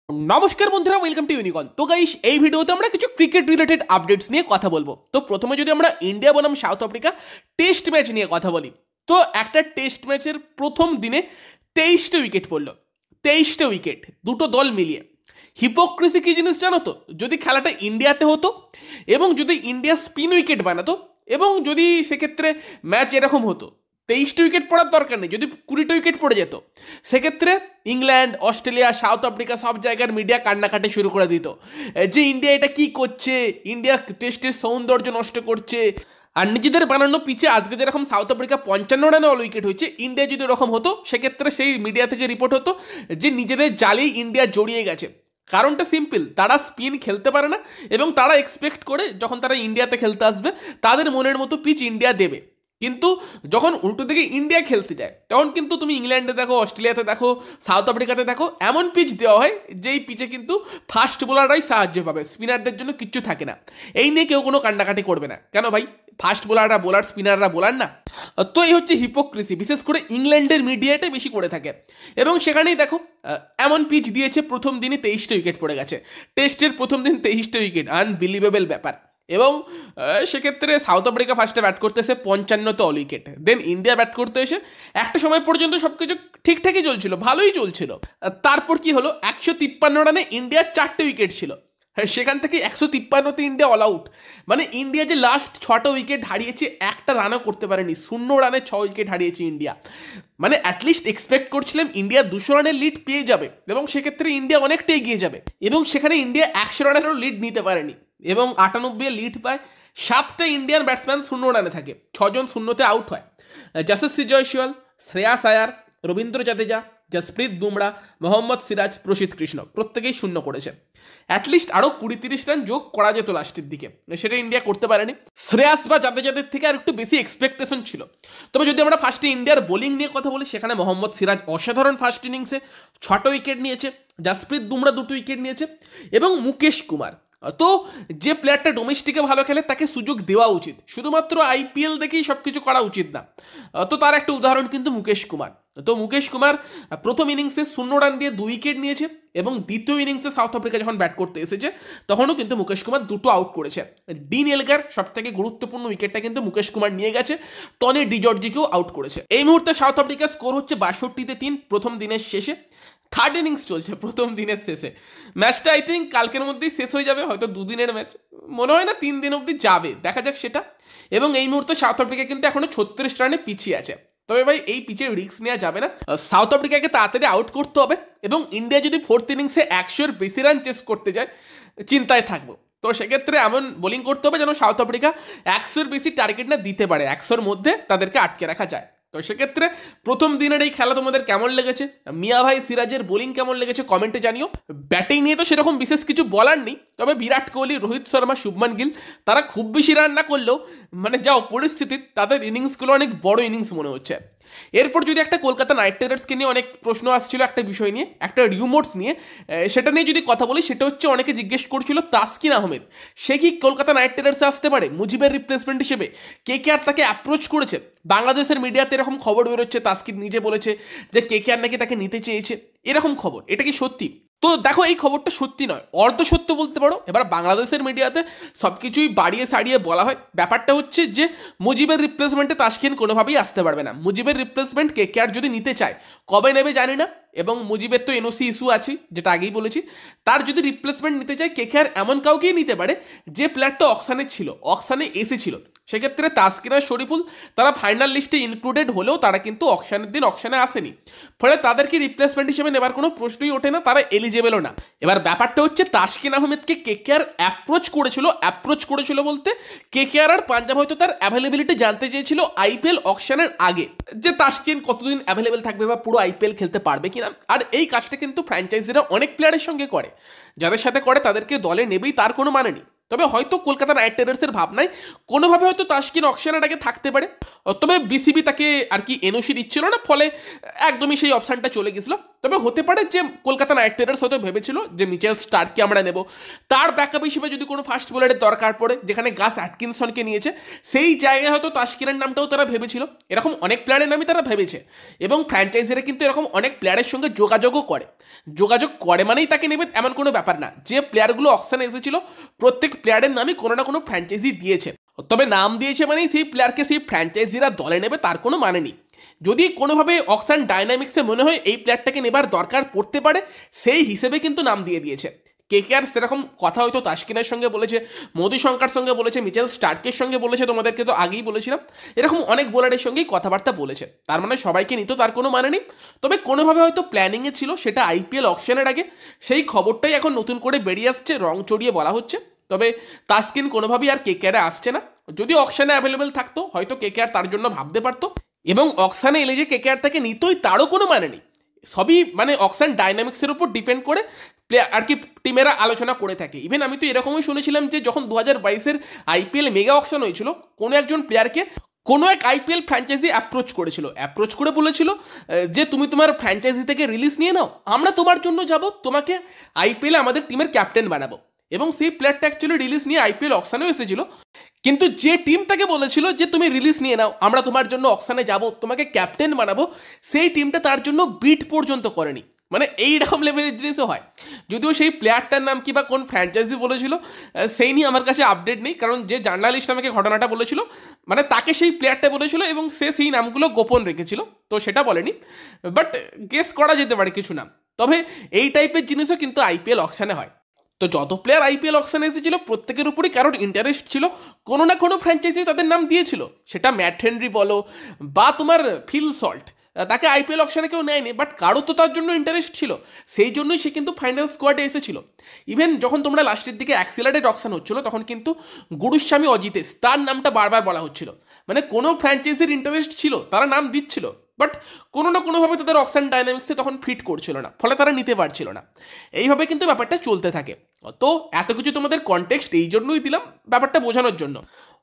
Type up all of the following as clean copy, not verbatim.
নমস্কার বন্ধুরা, welcome to unicorn. তো গাইস, এই ভিডিওতে আমরা কিছু ক্রিকেট রিলেটেড আপডেটস নিয়ে কথা বলবো। তো প্রথমে যদি আমরা ইন্ডিয়া বনাম সাউথ আফ্রিকা টেস্ট ম্যাচ নিয়ে কথা বলি, তো একটা টেস্ট ম্যাচের প্রথম দিনে 23টা উইকেট পড়লো। 23টা উইকেট দুটো দল মিলিয়ে। হিপোক্রেসি কি জিনিস জানো তো? যদি খেলাটা ইন্ডিয়াতে হতো এবং যদি ইন্ডিয়া স্পিন উইকেট বানাতো এবং যদি সেক্ষেত্রে ম্যাচ এরকম হতো, 23টা উইকেট পড়ার দরকার নেই, যদি 20টা উইকেট পড়ে যেত, সেক্ষেত্রে ইংল্যান্ড, অস্ট্রেলিয়া, সাউথ আফ্রিকা সব জায়গার মিডিয়া কান্নাকাটি শুরু করে দিত যে ইন্ডিয়া এটা কি করছে, ইন্ডিয়া টেস্টের সৌন্দর্য নষ্ট করছে। আর নিজেদের বানানো পিচে আজকে যেরকম সাউথ আফ্রিকা 55 রানে অল উইকেট হয়েছে, ইন্ডিয়া যদি এরকম হতো সেক্ষেত্রে সেই মিডিয়া থেকে রিপোর্ট হতো যে নিজেদের জালেই ইন্ডিয়া জড়িয়ে গেছে। কারণটা সিম্পল, তারা স্পিন খেলতে পারে না এবং তারা এক্সপেক্ট করে যখন তারা ইন্ডিয়াতে খেলতে আসবে তাদের মনের মতো পিচ ইন্ডিয়া দেবে। কিন্তু যখন উল্টো দিকে ইন্ডিয়া খেলতে যায় তখন কিন্তু তুমি ইংল্যান্ডে দেখো, অস্ট্রেলিয়াতে দেখো, সাউথ আফ্রিকাতে দেখো, এমন পিচ দেওয়া হয় যেই পিচে কিন্তু ফাস্ট বোলাররাই সাহায্য পাবে, স্পিনারদের জন্য কিচ্ছু থাকে না। এই নিয়ে কেউ কোনো কান্নাকাটি করবে না। কেন ভাই? ফাস্ট বোলাররা বোলার, স্পিনাররা বোলার না? তো এই হচ্ছে হিপোক্রেসি, বিশেষ করে ইংল্যান্ডের মিডিয়াটাই বেশি করে থাকে। এবং সেখানেই দেখো এমন পিচ দিয়েছে, প্রথম দিনই 23টা উইকেট পড়ে গেছে। টেস্টের প্রথম দিন 23টা উইকেট, আনবিলিভেবল ব্যাপার। এবং সেক্ষেত্রে সাউথ আফ্রিকা ফার্স্টে ব্যাট করতে এসে 55তে অল উইকেট, দেন ইন্ডিয়া ব্যাট করতে এসে একটা সময় পর্যন্ত সব কিছু ঠিকঠাকই চলছিল, ভালোই চলছিল। তারপর কি হলো, 153 রানে ইন্ডিয়ার 4টে উইকেট ছিল। সেখান থেকে 153তে ইন্ডিয়া অল আউট। মানে ইন্ডিয়া যে লাস্ট 6টা উইকেট হারিয়েছে, একটা রানও করতে পারেনি, 0 রানে 6 উইকেট হারিয়েছে ইন্ডিয়া। মানে অ্যাটলিস্ট এক্সপেক্ট করছিলাম ইন্ডিয়া 200 রানের লিড পেয়ে যাবে এবং সেক্ষেত্রে ইন্ডিয়া অনেকটা এগিয়ে যাবে, এবং সেখানে ইন্ডিয়া 100 রানেরও লিড নিতে পারেনি এবং 98 লিড পায়। 7টা ইন্ডিয়ান ব্যাটসম্যান 0 রানে থাকে, 6জন শূন্যতে আউট হয়। যশস্বী জয়সওয়াল, শ্রেয়াস আয়ার, রবীন্দ্র জাদেজা, জসপ্রীত বুমরা, মোহাম্মদ সিরাজ, প্রসিদ্ধ কৃষ্ণ প্রত্যেকেই শূন্য করেছে। অ্যাটলিস্ট আরও 20-30 রান যোগ করা যেত লাস্টের দিকে, সেটা ইন্ডিয়া করতে পারেনি। শ্রেয়াস বা জাদেজাদের থেকে আর একটু বেশি এক্সপেকটেশন ছিল। তবে যদি আমরা ফার্স্টে ইন্ডিয়ার বোলিং নিয়ে কথা বলি, সেখানে মোহাম্মদ সিরাজ অসাধারণ ফার্স্ট ইনিংসে 6টা উইকেট নিয়েছে, জসপ্রীত বুমরা 2টো উইকেট নিয়েছে এবং মুকেশ কুমার। তো যে প্লেয়ারটা ডোমেস্টিকে ভালো খেলে তাকে সুযোগ দেওয়া উচিত, শুধুমাত্র আইপিএল দেখেই সব কিছু করা উচিত না। তো তার একটা উদাহরণ কিন্তু মুকেশ কুমার। তো মুকেশ কুমার প্রথম ইনিংসে 0 রান দিয়ে 2 উইকেট নিয়েছে এবং দ্বিতীয় ইনিংসে সাউথ আফ্রিকা যখন ব্যাট করতে এসেছে তখনও কিন্তু মুকেশ কুমার 2টো আউট করেছে। ডিন এলগার সব থেকে গুরুত্বপূর্ণ উইকেটটা কিন্তু মুকেশ কুমার নিয়ে গেছে, টনি ডিজর্জিকেও আউট করেছে। এই মুহূর্তে সাউথ আফ্রিকার স্কোর হচ্ছে 62-তে 3 প্রথম দিনের শেষে। থার্ড ইনিংস চলছে প্রথম দিনের শেষে। ম্যাচটা আই থিঙ্ক কালকের মধ্যেই শেষ হয়ে যাবে, হয়তো 2 দিনের ম্যাচ, মনে হয় না 3 দিন অবধি যাবে, দেখা যাক সেটা। এবং এই মুহূর্তে সাউথ আফ্রিকা কিন্তু এখনো 36 রানে পিছিয়ে আছে। তবে ভাই এই পিচের রিস্ক নেওয়া যাবে না, সাউথ আফ্রিকাকে তাড়াতাড়ি আউট করতে হবে এবং ইন্ডিয়া যদি ফোর্থ ইনিংসে 100-এর বেশি রান চেস করতে যায় চিন্তায় থাকবো। তো সেক্ষেত্রে এমন বোলিং করতে হবে যেন সাউথ আফ্রিকা 100-এর বেশি টার্গেট না দিতে পারে, 100-এর মধ্যে তাদেরকে আটকে রাখা যায়। তো সেক্ষেত্রে প্রথম দিনের এই খেলা তোমাদের কেমন লেগেছে? মিয়া ভাই সিরাজের বোলিং কেমন লেগেছে কমেন্টে জানিও। ব্যাটিং নিয়ে তো সেরকম বিশেষ কিছু বলার নেই, তবে বিরাট কোহলি, রোহিত শর্মা, শুভমান গিল তারা খুব বেশি রান না করলেও মানে যা পরিস্থিতি, তাদের ইনিংসগুলো অনেক বড় ইনিংস মনে হচ্ছে। এরপর যদি একটা কলকাতা নাইট রাইডার্সকে নিয়ে অনেক প্রশ্ন আসছিল একটা বিষয় নিয়ে, একটা রিউমোর্স নিয়ে, সেটা নিয়ে যদি কথা বলি, সেটা হচ্ছে অনেকে জিজ্ঞেস করছিল তাসকিন আহমেদ সে কি কলকাতা নাইট রাইডার্সে আসতে পারে মুজিবের রিপ্লেসমেন্ট হিসেবে। কেকেআর তাকে অ্যাপ্রোচ করেছে, বাংলাদেশের মিডিয়াতে এরকম খবর বেরোচ্ছে, তাসকিন নিজে বলেছে যে কেকেআর নাকি তাকে নিতে চেয়েছে, এরকম খবর। এটা কি সত্যি? তো দেখো, এই খবরটা সত্যি নয়, অর্ধ সত্য বলতে পারো। এবার বাংলাদেশের মিডিয়াতে সব কিছুই বাড়িয়ে সাড়িয়ে বলা হয়। ব্যাপারটা হচ্ছে যে মুজিবের রিপ্লেসমেন্টে তাসকিন কোনোভাবেই আসতে পারবে না। মুজিবের রিপ্লেসমেন্ট কেকেআর যদি নিতে চায়, কবে নেবে জানি না, এবং মুজিবের তো এনওসি ইস্যু আছে, যেটা আগেই বলেছি। তার যদি রিপ্লেসমেন্ট নিতে চায়, কেকেআর এমন কাউকেই নিতে পারে যে প্লেয়ারটা অকশানে ছিল, অকশানে এসেছিল। সেক্ষেত্রে তাসকিন আর শরীফুল তারা ফাইনাল লিস্টে ইনক্লুডেড হলেও তারা কিন্তু অকশানের দিন অকশানে আসেনি, ফলে তাদেরকে রিপ্লেসমেন্ট হিসেবে নেবার কোনো প্রশ্নই ওঠে না, তারা এলিজেবলও না। এবার ব্যাপারটা হচ্ছে তাসকিন আহমেদকে কেকেআর অ্যাপ্রোচ করেছিল বলতে কেকেআর আর পাঞ্জাব হয়তো তার অ্যাভেলেবিলিটি জানতে চেয়েছিল আইপিএল অকশানের আগে, যে তাসকিন কতদিন অ্যাভেলেবেল থাকবে বা পুরো আইপিএল খেলতে পারবে কিনা। আর এই কাজটা কিন্তু ফ্র্যাঞ্চাইজিরা অনেক প্লেয়ারের সঙ্গে করে, যাদের সাথে করে তাদেরকে দলে নেবেই তার কোনো মানে নেই। তবে হয়তো কলকাতা নাইট রাইডার্সের ভাবনায় কোনোভাবে হয়তো তাসকিন অকশনের আগে থাকতে পারে, তবে বিসিবি তাকে আর কি এনওসি দিচ্ছিল না, ফলে একদমই সেই অপশানটা চলে গেছিল। তবে হতে পারে যে কলকাতা নাইট রাইডার্স হয়তো ভেবেছিল যে মিচেল স্টার্ককে আমরা নেব, তার ব্যাকআপ হিসেবে যদি কোনো ফাস্ট বোলারের দরকার পড়ে, যেখানে গাস অ্যাটকিনসনকে নিয়েছে সেই জায়গায় হয়তো তাসকিনের নামটাও তারা ভেবেছিল। এরকম অনেক প্লেয়ারের নামই তারা ভেবেছে, এবং ফ্র্যাঞ্চাইজিরা কিন্তু এরকম অনেক প্লেয়ারের সঙ্গে যোগাযোগ করে মানেই তাকে নেবে এমন কোনো ব্যাপার না। যে প্লেয়ারগুলো অকশনে এসেছিল প্রত্যেক প্লেয়ারের নামই কোনো না কোনো ফ্র্যাঞ্চাইজি দিয়েছে, তবে নাম দিয়েছে মানেই সেই প্লেয়ারকে সেই ফ্র্যাঞ্চাইজিরা দলে নেবে তার কোনো মানে নেই। যদি কোনোভাবে অকশন ডাইনামিক্সে মনে হয় এই প্লেয়ারটাকে নেবার দরকার পড়তে পারে, সেই হিসেবে কিন্তু নাম দিয়ে দিয়েছে। কেকেআর সেরকম কথা হয়তো তাসকিনের সঙ্গে বলেছে, মধুশঙ্কার সঙ্গে বলেছে, মিচেল স্টার্কের সঙ্গে বলেছে, তোমাদেরকে তো আগেই বলেছিলাম, এরকম অনেক বোলারের সঙ্গেই কথাবার্তা বলেছে। তার মানে সবাইকে নিত তার কোনো মানে নেই, তবে কোনোভাবে হয়তো প্ল্যানিংয়ে ছিল, সেটা আইপিএল অকশনের আগে। সেই খবরটাই এখন নতুন করে বেরিয়ে আসছে, রং চড়িয়ে বলা হচ্ছে। তবে তাসকিন কোনোভাবেই আর কেকেআরে আসছে না। যদি অকশনে অ্যাভেলেবেল থাকতো হয়তো কেকেআর তার জন্য ভাবতে পারতো, এবং অকশনে এলে যে কেকেআর তাকে নিতই তারও কোনো মানে নেই। সবই মানে অকশন ডাইনামিক্সের উপর ডিপেন্ড করে প্লেয়ার আর কি টিমেরা আলোচনা করে থাকে। ইভেন আমি তো এরকমই শুনেছিলাম যে যখন 2022-এর আইপিএল মেগা অকশন হয়েছিল, কোনো একজন প্লেয়ারকে কোনো এক আইপিএল ফ্র্যাঞ্চাইজি অ্যাপ্রোচ করে বলেছিল যে তুমি তোমার ফ্র্যাঞ্চাইজি থেকে রিলিজ নিয়ে নাও, আমরা তোমার জন্য যাব, তোমাকে আইপিএলে আমাদের টিমের ক্যাপ্টেন বানাবো। এবং সেই প্লেয়ারটা অ্যাকচুয়ালি রিলিজ নিয়ে আইপিএল অকশনেও এসেছিল, কিন্তু যে টিম তাকে বলেছিল যে তুমি রিলিজ নিয়ে নাও, আমরা তোমার জন্য অকশনে যাব, তোমাকে ক্যাপ্টেন বানাবো, সেই টিমটা তার জন্য বিট পর্যন্ত করেনি। মানে এইরকম লেভেলের জিনিসও হয়। যদিও সেই প্লেয়ারটার নাম কি বা কোন ফ্র্যাঞ্চাইজি বলেছিল সেই নিয়ে আমার কাছে আপডেট নেই, কারণ যে জার্নালিস্ট আমাকে ঘটনাটা বলেছিল মানে তাকে সেই প্লেয়ারটা বলেছিল এবং সে সেই নামগুলো গোপন রেখেছিল, তো সেটা বলেনি। বাট গেস করা যেতে পারে কিছু নাম। তবে এই টাইপের জিনিসও কিন্তু আইপিএল অকশনে হয়। তো যত প্লেয়ার আইপিএল অকশনে এসেছিল প্রত্যেকের উপরই কারোর ইন্টারেস্ট ছিল, কোনো না কোনো ফ্র্যাঞ্চাইজি তাদের নাম দিয়েছিল। সেটা ম্যাট হেনরি বলো বা তোমার ফিল সল্ট, তাকে আইপিএল অকশনে কেউ নেয়নি, বাট কারো তো তার জন্য ইন্টারেস্ট ছিল, সেই জন্যই সে কিন্তু ফাইনাল স্কোয়াডে এসেছিল। ইভেন যখন তোমরা লাস্টের দিকে অ্যাক্সিলারেটেড অকশন হচ্ছিল তখন কিন্তু গুরুস্বামী অজিতেশ তার নামটা বারবার বলা হচ্ছিল। মানে কোনো ফ্র্যাঞ্চাইজির ইন্টারেস্ট ছিল, তারা নাম দিচ্ছিল, বাট কোনো না কোনোভাবে তাদের অকশন ডাইনামিক্সে তখন ফিট করছিল না, ফলে তারা নিতে পারছিল না। এইভাবে কিন্তু ব্যাপারটা চলতে থাকে। তো এত কিছু তোমাদের কনটেক্সট এই জন্যই দিলাম, ব্যাপারটা বোঝানোর জন্য।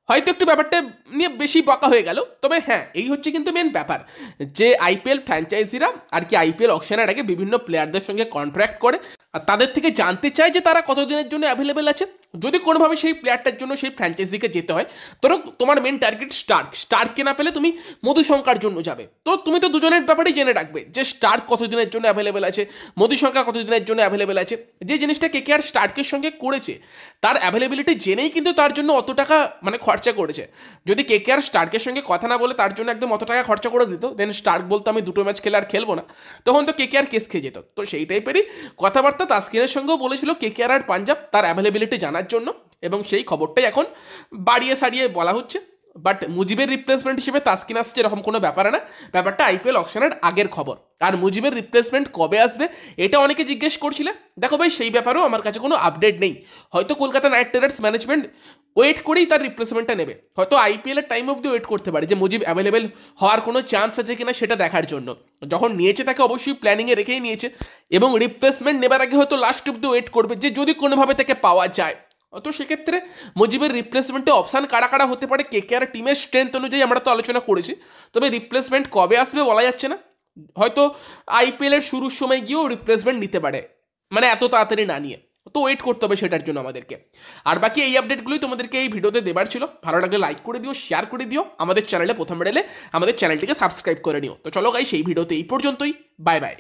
হয়তো একটু ব্যাপারটা নিয়ে বেশি বকা হয়ে গেল, তবে হ্যাঁ এই হচ্ছে কিন্তু মেন ব্যাপার, যে আইপিএল ফ্র্যাঞ্চাইজিরা আর কি আইপিএল অকশনের আগে বিভিন্ন প্লেয়ারদের সঙ্গে কন্ট্রাক্ট করে আর তাদের থেকে জানতে চায় যে তারা কতদিনের জন্য অ্যাভেলেবেল আছে। যদি কোনোভাবে সেই প্লেয়ারটার জন্য সেই ফ্র্যাঞ্চাইজিকে যেতে হয়, ধরো তোমার মেন টার্গেট স্টার্ককে না পেলে তুমি মধুশঙ্কার জন্য যাবে, তো তুমি তো দুজনের ব্যাপারেই জেনে রাখবে যে স্টার্ক কতদিনের জন্য অ্যাভেলেবেল আছে, মধুশঙ্কা কতদিনের জন্য অ্যাভেলেবেল আছে। যে জিনিসটা কেকেআর স্টার্কের সঙ্গে করেছে, তার অ্যাভেলেবিলিটি জেনেই কিন্তু তার জন্য অত টাকা মানে খরচা করেছে। যদি কেকেআর স্টার্কের সঙ্গে কথা না বলে তার জন্য একদম অত টাকা খরচা করে দিত, দেন স্টার্ক বলতো আমি দুটো ম্যাচ খেলে আর খেলবো না, তখন তো কেকেআর কেস খেয়ে যেত। তো সেই টাইপেরই কথাবার্তা তাসকিনের সঙ্গেও বলেছিল কেকেআর আর পাঞ্জাব তার অ্যাভেলেবিলিটি জানার জন্য, এবং সেই খবরটাই এখন বাড়িয়ে সারিয়ে বলা হচ্ছে। বাট মুজিবের রিপ্লেসমেন্ট হিসেবে তাসকিন আসছে এরকম কোনো ব্যাপার না, ব্যাপারটা আইপিএল অকশনের আগের খবর। আর মুজিবের রিপ্লেসমেন্ট কবে আসবে এটা অনেকে জিজ্ঞেস করছিলে, দেখো ভাই সেই ব্যাপারেও আমার কাছে কোনো আপডেট নেই। হয়তো Kolkata Knight Riders management wait করেই তার রিপ্লেসমেন্টটা নেবে, হয়তো আইপিএলের টাইম অবধি ওয়েট করতে পারে যে মুজিব অ্যাভেলেবেল হওয়ার কোনো চান্স আছে কিনা সেটা দেখার জন্য। যখন নিয়েছে তাকে অবশ্যই প্ল্যানিংয়ে রেখেই নিয়েছে, এবং রিপ্লেসমেন্ট নেবার আগে হয়তো লাস্ট অবধি ওয়েট করবে যে যদি কোনোভাবে তাকে পাওয়া যায়। তো সেক্ষেত্রে মুজিবের রিপ্লেসমেন্টে অপশান কারা কারা হতে পারে কেকেআর টিমের স্ট্রেংথ অনুযায়ী আমরা তো আলোচনা করেছি, তবে রিপ্লেসমেন্ট কবে আসবে বলা যাচ্ছে না। হয়তো আইপিএলের শুরুর সময় গিয়েও রিপ্লেসমেন্ট নিতে পারে, মানে এত তাড়াতাড়ি না নিয়ে, তো ওয়েট করতে হবে সেটার জন্য আমাদেরকে। আর বাকি এই আপডেটগুলোই তোমাদেরকে এই ভিডিওতে দেবার ছিল। ভালো লাগলে লাইক করে দিও, শেয়ার করে দিও, আমাদের চ্যানেলে প্রথমবার এলে আমাদের চ্যানেলটিকে সাবস্ক্রাইব করে নিও। তো চলো গাইস, সেই ভিডিওতে এই পর্যন্তই, বাই বাই।